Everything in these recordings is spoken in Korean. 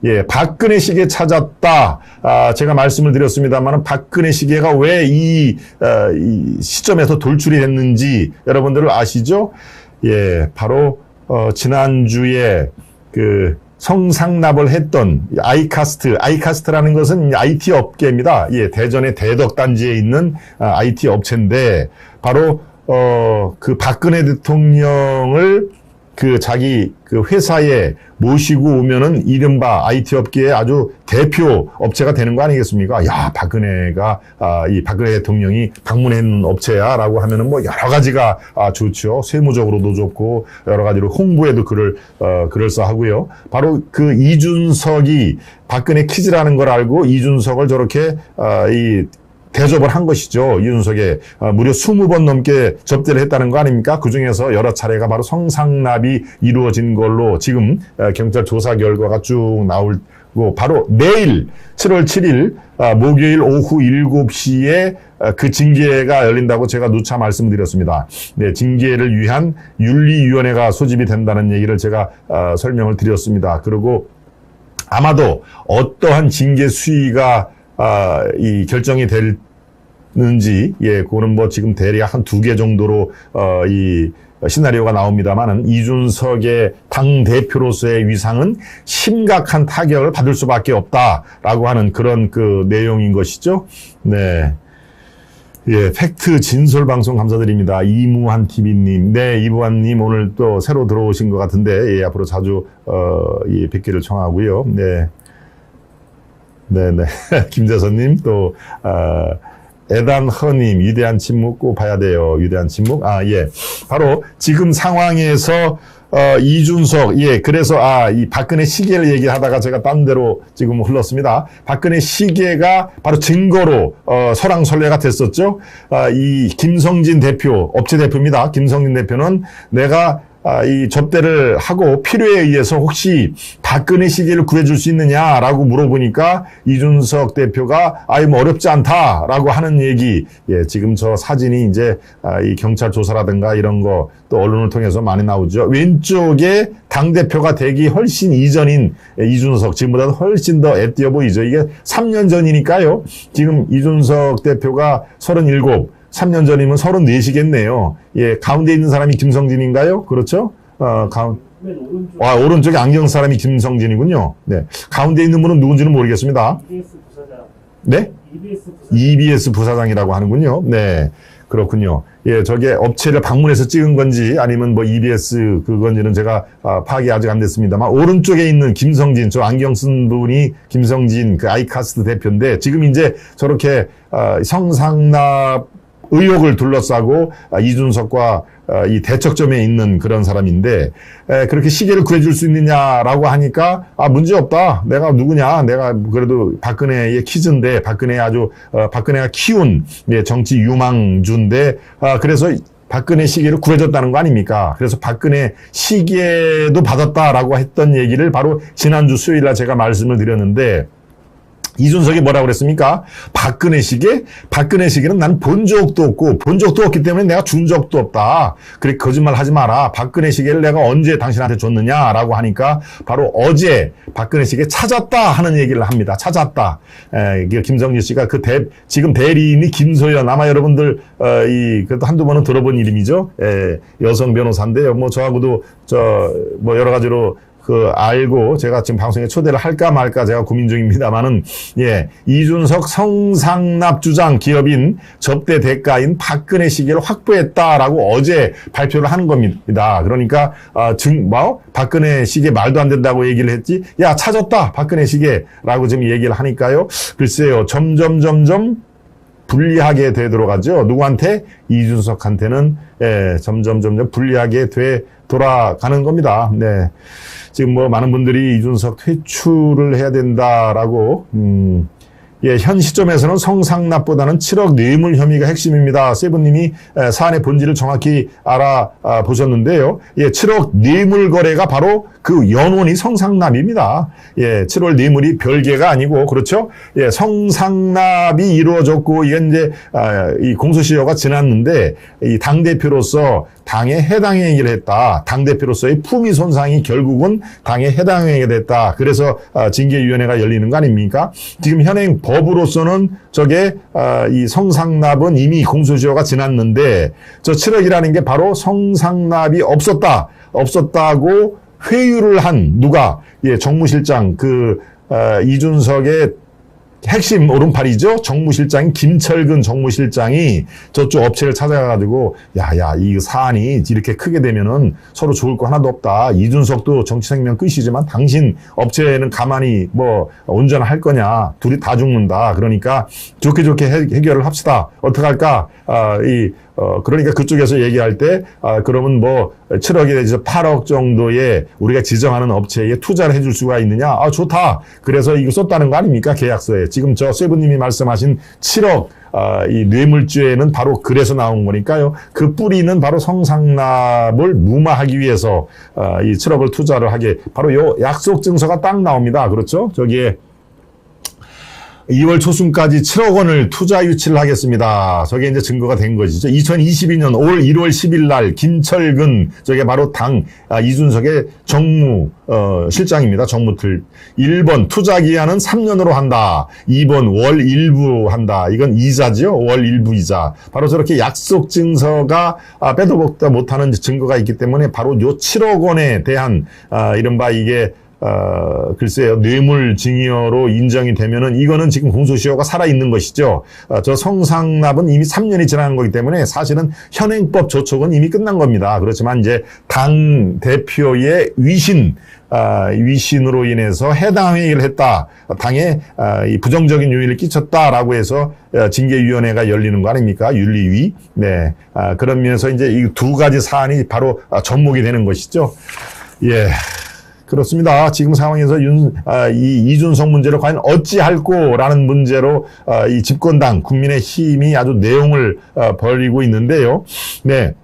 예, 박근혜 시계 찾았다. 제가 말씀을 드렸습니다만 박근혜 시계가 왜 이 시점에서 돌출이 됐는지 여러분들 아시죠? 예, 바로 지난주에 그 성상납을 했던 아이카스트라는 것은 IT 업계입니다. 예, 대전의 대덕단지에 있는 IT 업체인데 바로 그 박근혜 대통령을 그 자기 그 회사에 모시고 오면은 이른바 IT 업계의 아주 대표 업체가 되는 거 아니겠습니까? 야, 박근혜가, 이 박근혜 대통령이 방문했는 업체야라고 하면은 뭐 여러 가지가 좋죠. 세무적으로도 좋고 여러 가지로 홍보에도 그럴싸하고요. 바로 그 이준석이 박근혜 키즈라는 걸 알고 이준석을 저렇게, 대접을 한 것이죠. 이준석에 무려 20번 넘게 접대를 했다는 거 아닙니까? 그중에서 여러 차례가 바로 성상납이 이루어진 걸로 지금 경찰 조사 결과가 쭉 나오고 바로 내일 7월 7일 목요일 오후 7시에 그 징계가 열린다고 제가 누차 말씀드렸습니다. 네, 징계를 위한 윤리위원회가 소집이 된다는 얘기를 제가 설명을 드렸습니다. 그리고 아마도 어떠한 징계 수위가 이 결정이 될는지, 예, 그거는 뭐 지금 대략 한 2개 정도로, 이 시나리오가 나옵니다만은 이준석의 당대표로서의 위상은 심각한 타격을 받을 수밖에 없다라고 하는 그런 그 내용인 것이죠. 네. 예, 팩트 진솔 방송 감사드립니다. 이무한 TV님. 네, 이무한님 오늘 또 새로 들어오신 것 같은데, 예, 앞으로 자주, 이 뵙기를 청하고요. 네. 네네. 김재선님, 또, 에단허님, 위대한 침묵 꼭 봐야 돼요. 위대한 침묵. 예. 바로 지금 상황에서, 이준석, 예, 그래서, 이 박근혜 시계를 얘기하다가 제가 딴 데로 지금 흘렀습니다. 박근혜 시계가 바로 증거로, 설왕설래가 됐었죠. 이 김성진 대표, 업체 대표입니다. 김성진 대표는 내가 이 접대를 하고 필요에 의해서 혹시 박근혜 시계를 구해줄 수 있느냐라고 물어보니까 이준석 대표가 뭐 어렵지 않다라고 하는 얘기. 예, 지금 저 사진이 이제 이 경찰 조사라든가 이런 거 또 언론을 통해서 많이 나오죠. 왼쪽에 당대표가 되기 훨씬 이전인 이준석, 지금보다 훨씬 더 애띄어 보이죠. 이게 3년 전이니까요. 지금 이준석 대표가 37, 3년 전이면 34시겠네요. 예, 가운데 있는 사람이 김성진인가요? 그렇죠? 오른쪽에 안경 사람이 김성진이군요. 네. 가운데 있는 분은 누군지는 모르겠습니다. EBS 부사장. 네? EBS 부사장이라고 하는군요. 네. 그렇군요. 예, 저게 업체를 방문해서 찍은 건지 아니면 뭐 EBS 그건지는 제가 파악이 아직 안 됐습니다만 오른쪽에 있는 김성진, 저 안경 쓴 분이 김성진 그 아이카스트 대표인데 지금 이제 저렇게 성상납 의혹을 둘러싸고 이준석과 이 대척점에 있는 그런 사람인데 그렇게 시계를 구해줄 수 있느냐라고 하니까 문제없다. 내가 누구냐. 내가 그래도 박근혜의 키즈인데 박근혜가 키운 정치 유망주인데 그래서 박근혜 시계를 구해줬다는 거 아닙니까? 그래서 박근혜 시계도 받았다라고 했던 얘기를 바로 지난주 수요일날 제가 말씀을 드렸는데 이준석이 뭐라고 그랬습니까? 박근혜 시계? 박근혜 시계는 난 본 적도 없고 본 적도 없기 때문에 내가 준 적도 없다. 그래 거짓말 하지 마라. 박근혜 시계를 내가 언제 당신한테 줬느냐라고 하니까 바로 어제 박근혜 시계 찾았다 하는 얘기를 합니다. 찾았다. 김성진 씨가 지금 대리인이 김소연 아마 여러분들 그래도 한두 번은 들어본 이름이죠. 여성 변호사인데요. 뭐 저하고도 뭐 여러 가지로 알고 제가 지금 방송에 초대를 할까 말까 제가 고민 중입니다만은, 예, 이준석 성상납 주장 기업인 접대 대가인 박근혜 시계를 확보했다라고 어제 발표를 하는 겁니다. 그러니까, 박근혜 시계 말도 안 된다고 얘기를 했지, 야, 찾았다, 박근혜 시계라고 지금 얘기를 하니까요. 글쎄요, 점점 불리하게 되도록 하죠. 누구한테? 이준석한테는, 예, 점점 불리하게 돌아가는 겁니다. 네. 지금 뭐 많은 분들이 이준석 퇴출을 해야 된다라고 예, 현 시점에서는 성상납보다는 7억 뇌물 혐의가 핵심입니다. 세븐님이 사안의 본질을 정확히 알아보셨는데요. 예, 7억 뇌물 거래가 바로 그 연원이 성상납입니다. 예, 7월 뇌물이 별개가 아니고, 그렇죠? 예, 성상납이 이루어졌고, 이게 이제, 이 공소시효가 지났는데, 이 당대표로서 당에 해당 행위를 했다. 당대표로서의 품위 손상이 결국은 당에 해당 행위가 됐다. 그래서 징계위원회가 열리는 거 아닙니까? 지금 현행 법으로서는 저게 이 성상납은 이미 공소시효가 지났는데 저 7억이라는 게 바로 성상납이 없었다고 회유를 한 누가 예, 정무실장 이준석의 핵심 오른팔이죠. 정무실장인 김철근 정무실장이 저쪽 업체를 찾아가가지고 야야 이 사안이 이렇게 크게 되면은 서로 좋을 거 하나도 없다. 이준석도 정치 생명 끝이지만 당신 업체는 가만히 뭐 온전할 거냐. 둘이 다 죽는다. 그러니까 좋게 해결을 합시다. 어떡할까? 그러니까 그쪽에서 얘기할 때, 그러면 뭐, 7억에 대해서 8억 정도의 우리가 지정하는 업체에 투자를 해줄 수가 있느냐? 좋다. 그래서 이거 썼다는 거 아닙니까? 계약서에. 지금 저 세븐님이 말씀하신 7억, 이 뇌물죄는 바로 그래서 나온 거니까요. 그 뿌리는 바로 성상납을 무마하기 위해서, 이 7억을 투자를 하게, 바로 요 약속 증서가 딱 나옵니다. 그렇죠? 저기에, 2월 초순까지 7억 원을 투자 유치를 하겠습니다. 저게 이제 증거가 된 것이죠. 2022년 1월 10일 날 김철근 저게 바로 이준석의 실장입니다. 정무틀. 1번 투자 기한은 3년으로 한다. 2번 월 일부 한다. 이건 이자죠. 월 일부 이자. 바로 저렇게 약속 증서가 빼도 박도 못하는 증거가 있기 때문에 바로 요 7억 원에 대한 이른바 이게 글쎄요, 뇌물 징여로 인정이 되면은 이거는 지금 공소시효가 살아있는 것이죠. 저 성상납은 이미 3년이 지난 거기 때문에 사실은 현행법 조촉은 이미 끝난 겁니다. 그렇지만 이제 당 대표의 위신으로 인해서 해당 행위를 했다. 당에 이 부정적인 요인을 끼쳤다라고 해서 징계위원회가 열리는 거 아닙니까? 윤리위. 네. 그런 면에서 이제 이 두 가지 사안이 바로 접목이 되는 것이죠. 예. 그렇습니다. 지금 상황에서 이 이준석 문제를 과연 어찌할꼬라는 문제로 이 집권당 국민의힘이 아주 내용을 벌이고 있는데요. 네.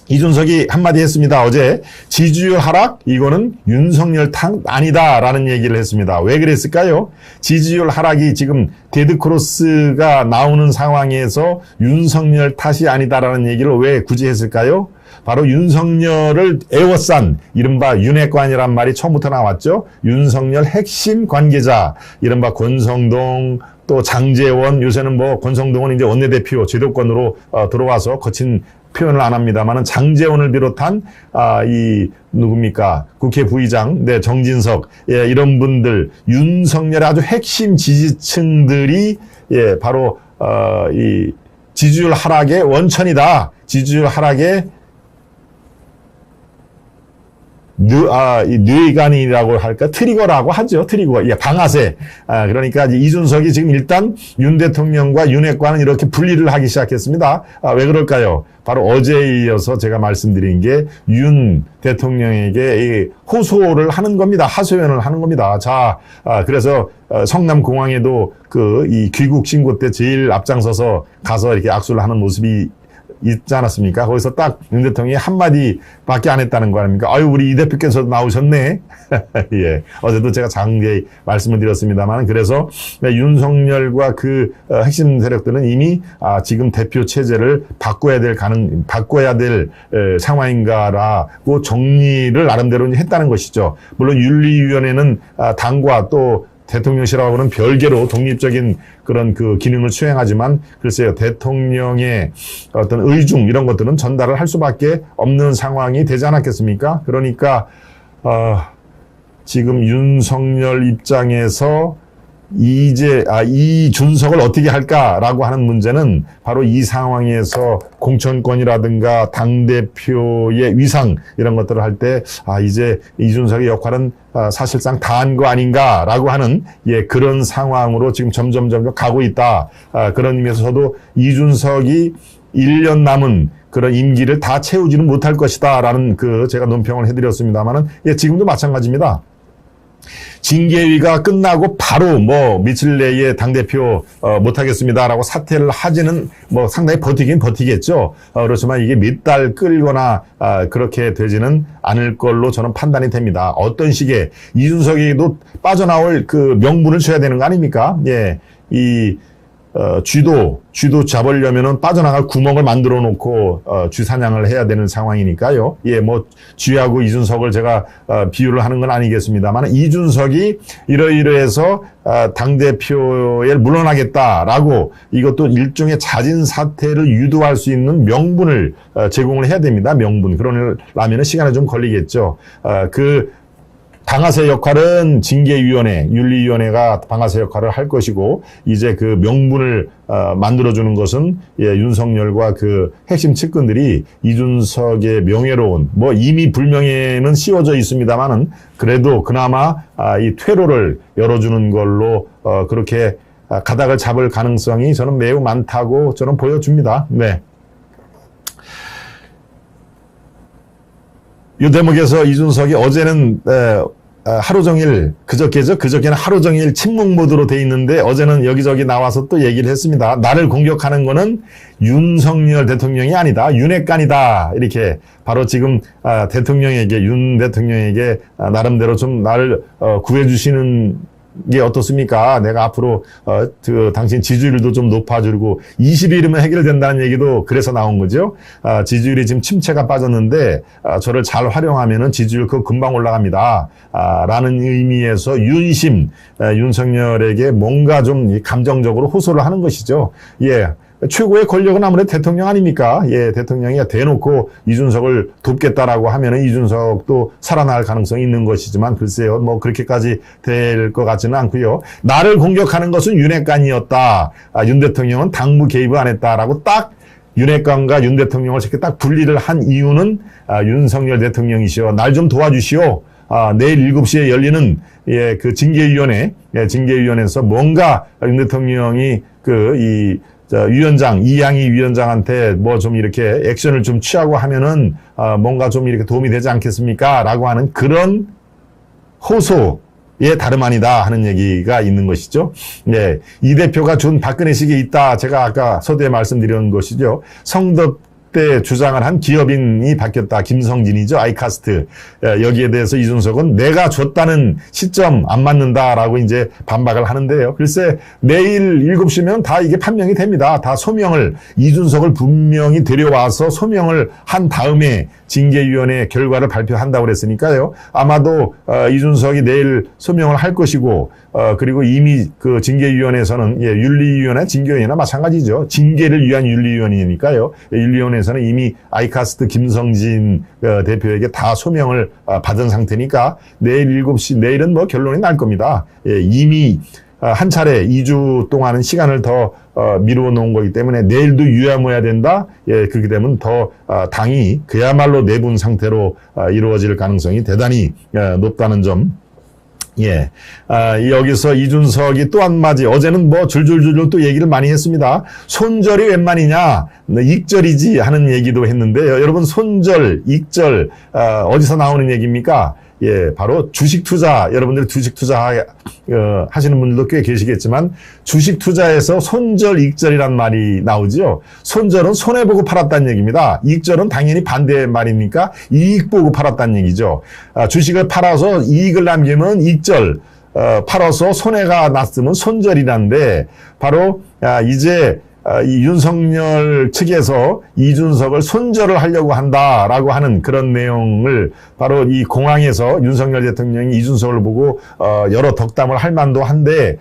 이준석이 한마디 했습니다. 어제 지지율 하락 이거는 윤석열 탓 아니다라는 얘기를 했습니다. 왜 그랬을까요? 지지율 하락이 지금 데드크로스가 나오는 상황에서 윤석열 탓이 아니다라는 얘기를 왜 굳이 했을까요? 바로 윤석열을 에워싼 이른바 윤핵관이란 말이 처음부터 나왔죠. 윤석열 핵심 관계자 이른바 권성동 또 장제원 요새는 뭐 권성동은 이제 원내대표 제도권으로 들어와서 거친 표현을 안 합니다만은 장제원을 비롯한 누굽니까 국회 부의장 네 정진석 예 이런 분들 윤석열의 아주 핵심 지지층들이 예 바로 이 지지율 하락의 원천이다. 지지율 하락의 이 뇌관이라고 할까? 트리거라고 하죠. 트리거. 예, 방아쇠. 그러니까 이준석이 지금 일단 윤 대통령과 윤핵관은 이렇게 분리를 하기 시작했습니다. 왜 그럴까요? 바로 어제에 이어서 제가 말씀드린 게 윤 대통령에게 호소를 하는 겁니다. 하소연을 하는 겁니다. 자, 그래서 성남공항에도 이 귀국 신고 때 제일 앞장서서 가서 이렇게 악수를 하는 모습이 있지 않았습니까? 거기서 딱 윤 대통령이 한마디밖에 안 했다는 거 아닙니까? 아유, 우리 이 대표께서도 나오셨네. 예. 어제도 제가 장기에 말씀을 드렸습니다만, 그래서 윤석열과 핵심 세력들은 이미 지금 대표 체제를 바꿔야 될 상황인가라고 정리를 나름대로 했다는 것이죠. 물론 윤리위원회는 당과 또 대통령실하고는 별개로 독립적인 그런 기능을 수행하지만 글쎄요 대통령의 어떤 의중 이런 것들은 전달을 할 수밖에 없는 상황이 되지 않았겠습니까? 그러니까 지금 윤석열 입장에서 이준석을 어떻게 할까라고 하는 문제는 바로 이 상황에서 공천권이라든가 당대표의 위상 이런 것들을 할 때 이제 이준석의 역할은 사실상 다한 거 아닌가라고 하는 그런 상황으로 지금 점점 가고 있다. 그런 의미에서도 이준석이 1년 남은 그런 임기를 다 채우지는 못할 것이다라는 제가 논평을 해드렸습니다만은 지금도 마찬가지입니다. 징계위가 끝나고 바로 뭐 며칠 내에 당대표 못하겠습니다라고 사퇴를 하지는 뭐 상당히 버티긴 버티겠죠. 그렇지만 이게 몇 달 끌거나 그렇게 되지는 않을 걸로 저는 판단이 됩니다. 어떤 식의 이준석에게도 빠져나올 그 명분을 줘야 되는 거 아닙니까? 예, 쥐도 잡으려면은 빠져나갈 구멍을 만들어 놓고 쥐 사냥을 해야 되는 상황이니까요. 예, 뭐 쥐하고 이준석을 제가 비유를 하는 건 아니겠습니다만 이준석이 이러이러해서 당 대표에 물러나겠다라고 이것도 일종의 자진 사퇴를 유도할 수 있는 명분을 제공을 해야 됩니다. 명분. 그러려면은 시간이 좀 걸리겠죠. 방아쇠 역할은 징계위원회, 윤리위원회가 방아쇠 역할을 할 것이고, 이제 그 명분을 만들어주는 것은 윤석열과 그 핵심 측근들이 이준석의 명예로운, 뭐 이미 불명예는 씌워져 있습니다만은 그래도 그나마 이 퇴로를 열어주는 걸로 그렇게 가닥을 잡을 가능성이 저는 매우 많다고 저는 보여줍니다. 네. 이 대목에서 이준석이 어제는 하루 종일 그저께는 하루 종일 침묵 모드로 돼 있는데 어제는 여기저기 나와서 또 얘기를 했습니다. 나를 공격하는 거는 윤석열 대통령이 아니다. 윤핵관이다. 이렇게 바로 지금 윤 대통령에게 나름대로 좀 나를 구해주시는 게 어떻습니까? 내가 앞으로 당신 지지율도 좀 높아지고 20일이면 해결된다는 얘기도 그래서 나온 거죠. 지지율이 지금 침체가 빠졌는데 저를 잘 활용하면은 지지율 그거 금방 올라갑니다. 라는 의미에서 윤석열에게 뭔가 좀 감정적으로 호소를 하는 것이죠. 예. 최고의 권력은 아무래도 대통령 아닙니까? 예, 대통령이 대놓고 이준석을 돕겠다라고 하면은 이준석도 살아날 가능성이 있는 것이지만 글쎄요, 뭐 그렇게까지 될 것 같지는 않고요. 나를 공격하는 것은 윤핵관이었다. 윤 대통령은 당무 개입을 안 했다라고 딱 윤핵관과 윤 대통령을 이렇게 딱 분리를 한 이유는 윤석열 대통령이시오. 날 좀 도와주시오. 내일 7시에 열리는 그 징계위원회에서 뭔가 윤 대통령이 이양희 위원장한테 뭐 좀 이렇게 액션을 좀 취하고 하면은 뭔가 좀 이렇게 도움이 되지 않겠습니까? 라고 하는 그런 호소의 다름 아니다 하는 얘기가 있는 것이죠. 네. 이 대표가 준 박근혜식이 있다. 제가 아까 서두에 말씀드린 것이죠. 성덕 때 주장을 한 기업인이 바뀌었다. 김성진이죠. 아이카스트. 여기에 대해서 이준석은 내가 줬다는 시점 안 맞는다라고 이제 반박을 하는데요. 글쎄 내일 7시면 다 이게 판명이 됩니다. 다 소명을 이준석을 분명히 데려와서 소명을 한 다음에 징계위원회 결과를 발표한다고 그랬으니까요. 아마도 이준석이 내일 소명을 할 것이고 그리고 이미 그 징계위원회에서는 윤리위원회, 징계위원회나 마찬가지죠. 징계를 위한 윤리위원회니까요. 윤리위원회에서는 이미 아이카스트 김성진 대표에게 다 소명을 받은 상태니까 내일 7시 내일은 뭐 결론이 날 겁니다. 이미 한 차례 2주 동안은 시간을 더 미루어 놓은 거기 때문에 내일도 유야무야 된다. 그렇게 되면 더 당이 그야말로 내분 상태로 이루어질 가능성이 대단히 높다는 점. 예. 여기서 이준석이 또 한마디, 어제는 뭐 줄줄줄 또 얘기를 많이 했습니다. 손절이 웬만이냐, 익절이지 하는 얘기도 했는데요. 여러분, 손절, 익절, 어디서 나오는 얘기입니까? 예, 바로 주식 투자, 여러분들이 주식 투자 하시는 분들도 꽤 계시겠지만 주식 투자에서 손절, 익절이란 말이 나오죠. 손절은 손해보고 팔았다는 얘기입니다. 익절은 당연히 반대 말이니까 이익 보고 팔았다는 얘기죠. 주식을 팔아서 이익을 남기면 익절, 팔아서 손해가 났으면 손절이란데 바로 이제 이 윤석열 측에서 이준석을 손절을 하려고 한다라고 하는 그런 내용을 바로 이 공항에서 윤석열 대통령이 이준석을 보고 여러 덕담을 할 만도 한데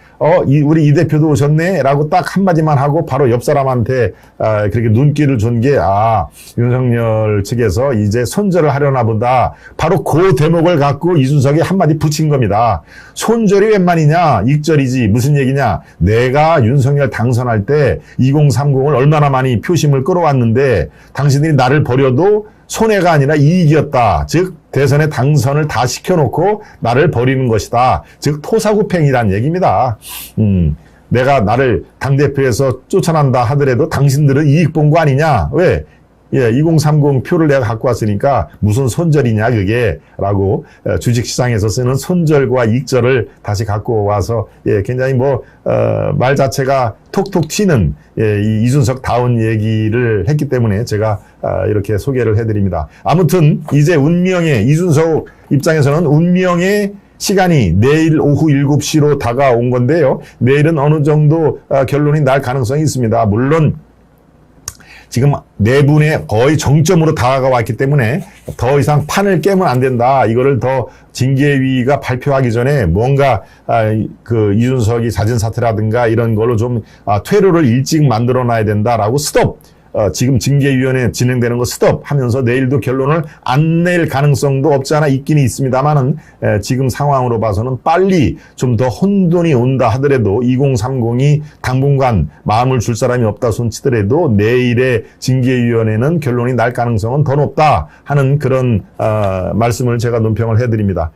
우리 이 대표도 오셨네라고 딱 한마디만 하고 바로 옆 사람한테 그렇게 눈길을 준 게 윤석열 측에서 이제 손절을 하려나 보다. 바로 그 대목을 갖고 이준석이 한마디 붙인 겁니다. 손절이 웬만이냐, 익절이지. 무슨 얘기냐, 내가 윤석열 당선할 때 2030을 얼마나 많이 표심을 끌어왔는데 당신들이 나를 버려도 손해가 아니라 이익이었다. 즉 대선에 당선을 다 시켜놓고 나를 버리는 것이다. 즉 토사구팽이란 얘기입니다. 내가 나를 당대표에서 쫓아난다 하더라도 당신들은 이익 본 거 아니냐. 왜? 2030 표를 내가 갖고 왔으니까 무슨 손절이냐 그게 라고 주식시장에서 쓰는 손절과 익절을 다시 갖고 와서 굉장히 말 자체가 톡톡 튀는 이 이준석 다운 얘기를 했기 때문에 제가 이렇게 소개를 해드립니다. 아무튼 이제 운명의 이준석 입장에서는 운명의 시간이 내일 오후 7시로 다가온 건데요. 내일은 어느 정도 결론이 날 가능성이 있습니다. 물론 지금 내분에 거의 정점으로 다가왔기 때문에 더 이상 판을 깨면 안 된다. 이거를 더 징계위가 발표하기 전에 뭔가 그 이준석이 잦은 사퇴라든가 이런 걸로 좀 퇴로를 일찍 만들어 놔야 된다라고 스톱. 지금 징계위원회 진행되는 거 스톱 하면서 내일도 결론을 안 낼 가능성도 없지 않아 있긴 있습니다만은 지금 상황으로 봐서는 빨리 좀 더 혼돈이 온다 하더라도 2030이 당분간 마음을 줄 사람이 없다 손치더라도 내일의 징계위원회는 결론이 날 가능성은 더 높다 하는 그런 말씀을 제가 논평을 해드립니다.